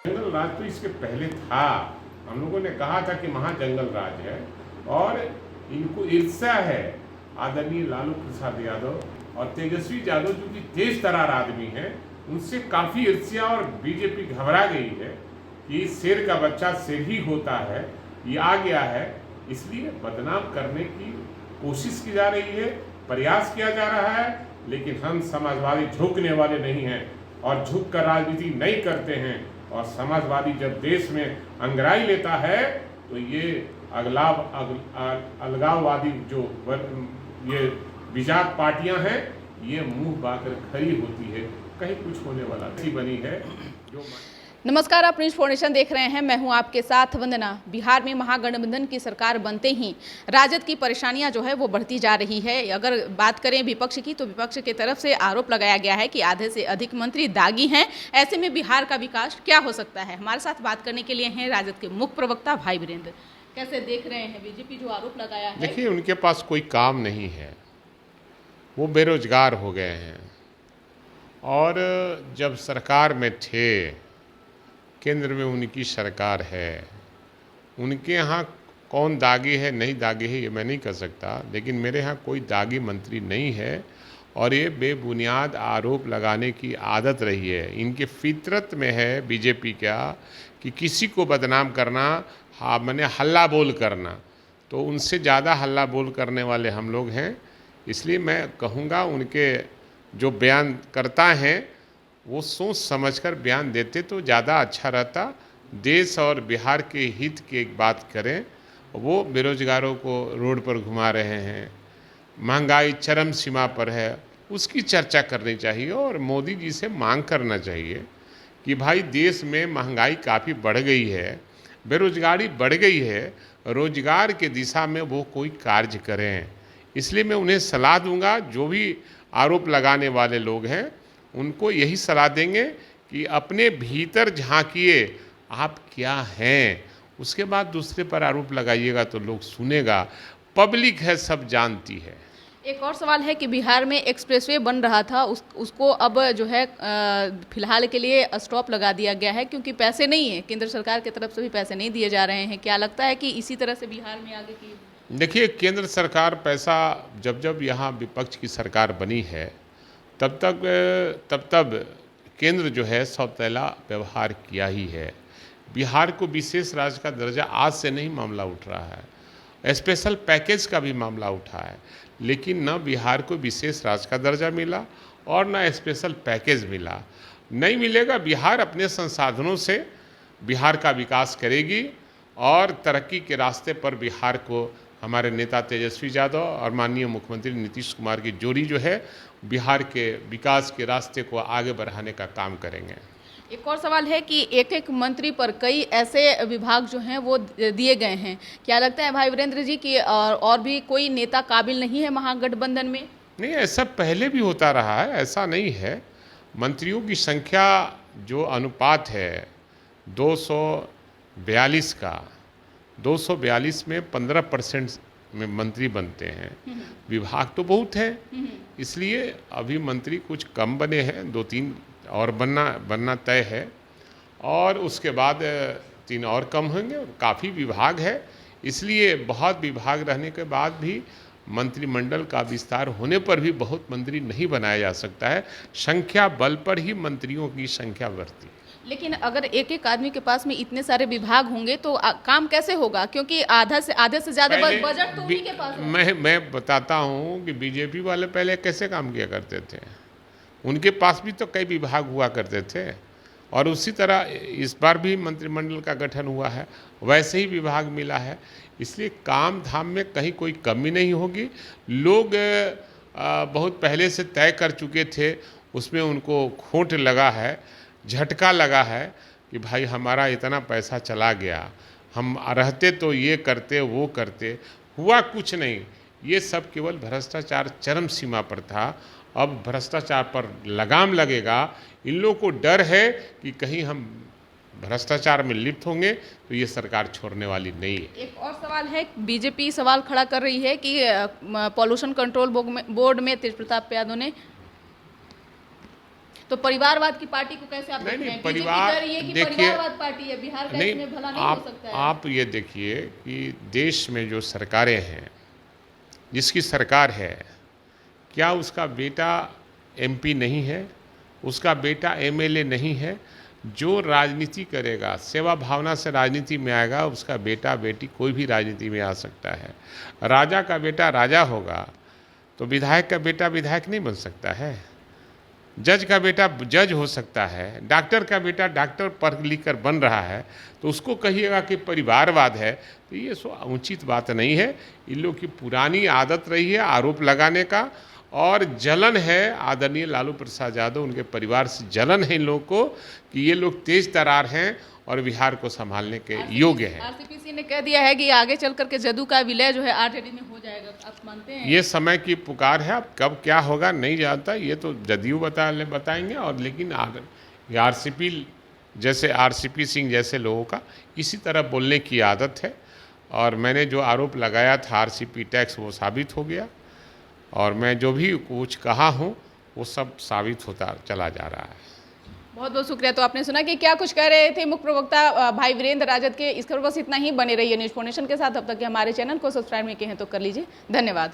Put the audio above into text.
जंगल राज तो इसके पहले था। हम लोगों ने कहा था कि महाजंगल राज है और इनको ईर्ष्या है आदरणीय लालू प्रसाद यादव और तेजस्वी यादव जो कि तेज तरार आदमी हैं, उनसे काफ़ी ईर्ष्या और बीजेपी घबरा गई है कि शेर का बच्चा शेर ही होता है, ये आ गया है, इसलिए बदनाम करने की कोशिश की जा रही है, प्रयास किया जा रहा है। लेकिन हम समाजवादी झुकने वाले नहीं हैं और झुक कर राजनीति नहीं करते हैं। और समाजवादी जब देश में अंगड़ाई लेता है तो ये अलगाववादी जो ये विजात पार्टियां हैं, ये मुंह बाकर खड़ी होती है, कहीं कुछ होने वाला नहीं बनी है। जो नमस्कार, आप न्यूज फाउंडेशन देख रहे हैं। मैं हूं आपके साथ वंदना। बिहार में महागठबंधन की सरकार बनते ही राजद की परेशानियां जो है वो बढ़ती जा रही है। अगर बात करें विपक्ष की, तो विपक्ष की तरफ से आरोप लगाया गया है कि आधे से अधिक मंत्री दागी हैं। ऐसे में बिहार का विकास क्या हो सकता है? हमारे साथ बात करने के लिए हैं राजद के मुख्य प्रवक्ता भाई वीरेंद्र। कैसे देख रहे हैं बीजेपी जो आरोप लगाया है? देखिए, उनके पास कोई काम नहीं है, वो बेरोजगार हो गए हैं और जब सरकार में थे, केंद्र में उनकी सरकार है, उनके यहाँ कौन दागी है नहीं दागी है ये मैं नहीं कह सकता, लेकिन मेरे यहाँ कोई दागी मंत्री नहीं है। और ये बेबुनियाद आरोप लगाने की आदत रही है, इनके फितरत में है बीजेपी का कि किसी को बदनाम करना, हाँ मैंने हल्ला बोल करना, तो उनसे ज़्यादा हल्ला बोल करने वाले हम लोग हैं। इसलिए मैं कहूँगा उनके जो बयान करता हैं वो सोच समझकर बयान देते तो ज़्यादा अच्छा रहता। देश और बिहार के हित की एक बात करें, वो बेरोजगारों को रोड पर घुमा रहे हैं, महंगाई चरम सीमा पर है, उसकी चर्चा करनी चाहिए और मोदी जी से मांग करना चाहिए कि भाई देश में महंगाई काफ़ी बढ़ गई है, बेरोजगारी बढ़ गई है, रोजगार के दिशा में वो कोई कार्य करें। इसलिए मैं उन्हें सलाह दूंगा, जो भी आरोप लगाने वाले लोग हैं उनको यही सलाह देंगे कि अपने भीतर झांकिए, आप क्या हैं, उसके बाद दूसरे पर आरोप लगाइएगा तो लोग सुनेगा। पब्लिक है, सब जानती है। एक और सवाल है कि बिहार में एक्सप्रेसवे बन रहा था, उसको अब जो है फिलहाल के लिए स्टॉप लगा दिया गया है क्योंकि पैसे नहीं है, केंद्र सरकार की तरफ से भी पैसे नहीं दिए जा रहे हैं। क्या लगता है कि इसी तरह से बिहार में आगे की? देखिए, केंद्र सरकार पैसा जब यहाँ विपक्ष की सरकार बनी है तब केंद्र जो है सौतेला व्यवहार किया ही है। बिहार को विशेष राज्य का दर्जा आज से नहीं मामला उठ रहा है, स्पेशल पैकेज का भी मामला उठा है, लेकिन न बिहार को विशेष राज्य का दर्जा मिला और न स्पेशल पैकेज मिला। नहीं मिलेगा। बिहार अपने संसाधनों से बिहार का विकास करेगी और तरक्की के रास्ते पर बिहार को हमारे नेता तेजस्वी यादव और माननीय मुख्यमंत्री नीतीश कुमार की जोड़ी जो है बिहार के विकास के रास्ते को आगे बढ़ाने का काम करेंगे। एक और सवाल है कि एक एक मंत्री पर कई ऐसे विभाग जो हैं वो दिए गए हैं। क्या लगता है भाई वीरेंद्र जी कि और भी कोई नेता काबिल नहीं है महागठबंधन में? नहीं, ऐसा पहले भी होता रहा है, ऐसा नहीं है। मंत्रियों की संख्या जो अनुपात है 242 का, 242 में 15% में मंत्री बनते हैं। विभाग तो बहुत है, इसलिए अभी मंत्री कुछ कम बने हैं, 2-3 और बनना तय है और उसके बाद 3 और कम होंगे। काफ़ी विभाग है, इसलिए बहुत विभाग रहने के बाद भी मंत्रिमंडल का विस्तार होने पर भी बहुत मंत्री नहीं बनाया जा सकता है। संख्या बल पर ही मंत्रियों की संख्या बढ़ती है। लेकिन अगर एक एक आदमी के पास में इतने सारे विभाग होंगे तो काम कैसे होगा? क्योंकि आधे से ज्यादा बजट तो उन्हीं के पास है। मैं बताता हूँ कि बीजेपी वाले पहले कैसे काम किया करते थे। उनके पास भी तो कई विभाग हुआ करते थे और उसी तरह इस बार भी मंत्रिमंडल का गठन हुआ है, वैसे ही विभाग मिला है। इसलिए काम धाम में कहीं कोई कमी नहीं होगी। लोग बहुत पहले से तय कर चुके थे, उसमें उनको खोट लगा है, झटका लगा है कि भाई हमारा इतना पैसा चला गया, हम रहते तो ये करते वो करते, हुआ कुछ नहीं। ये सब केवल भ्रष्टाचार चरम सीमा पर था। अब भ्रष्टाचार पर लगाम लगेगा। इन लोगों को डर है कि कहीं हम भ्रष्टाचार में लिप्त होंगे तो ये सरकार छोड़ने वाली नहीं है। एक और सवाल है, बीजेपी सवाल खड़ा कर रही है कि पॉल्यूशन कंट्रोल बोर्ड में तेज प्रताप यादव ने तो परिवारवाद की पार्टी को कैसे आप नहीं, देखते नहीं, हैं? परिवार- बीजेपी कह रही है कि देखिए- परिवारवाद पार्टी है, बिहार का नहीं, इसमें भला नहीं हो सकता है। आप ये देखिए कि देश में जो सरकारें हैं, जिसकी सरकार है, क्या उसका बेटा एमपी नहीं है, उसका बेटा एमएलए नहीं है? जो राजनीति करेगा, सेवा भावना से राजनीति में आएगा, उसका बेटा बेटी कोई भी राजनीति में आ सकता है। राजा का बेटा राजा होगा तो विधायक का बेटा विधायक नहीं बन सकता है, जज का बेटा जज हो सकता है, डॉक्टर का बेटा डॉक्टर पढ़ लिख कर बन रहा है, तो उसको कहिएगा कि परिवारवाद है, तो ये सो उचित बात नहीं है। इन लोग की पुरानी आदत रही है आरोप लगाने का, और जलन है आदरणीय लालू प्रसाद यादव, उनके परिवार से जलन है इन लोगों को कि ये लोग तेज तरार हैं और बिहार को संभालने के योग्य हैं। आरसीपी ने कह दिया है कि आगे चल करके जदयू का विलय जो है आरजेडी में हो जाएगा, आप मानते हैं? ये समय की पुकार है, अब कब क्या होगा नहीं जानता, ये तो जदयू बताएंगे। और लेकिन आरसीपी जैसे आरसीपी सिंह जैसे लोगों का इसी तरह बोलने की आदत है, और मैंने जो आरोप लगाया था आरसीपी टैक्स वो साबित हो गया, और मैं जो भी कुछ कहा हूँ वो सब साबित होता चला जा रहा है। बहुत बहुत शुक्रिया। तो आपने सुना कि क्या कुछ कह रहे थे मुख्य प्रवक्ता भाई वीरेंद्र राजद के। इस खबर बस इतना ही। बने रहिए न्यूज़ फाउंडेशन के साथ। अब तक के हमारे चैनल को सब्सक्राइब नहीं किए हैं तो कर लीजिए। धन्यवाद।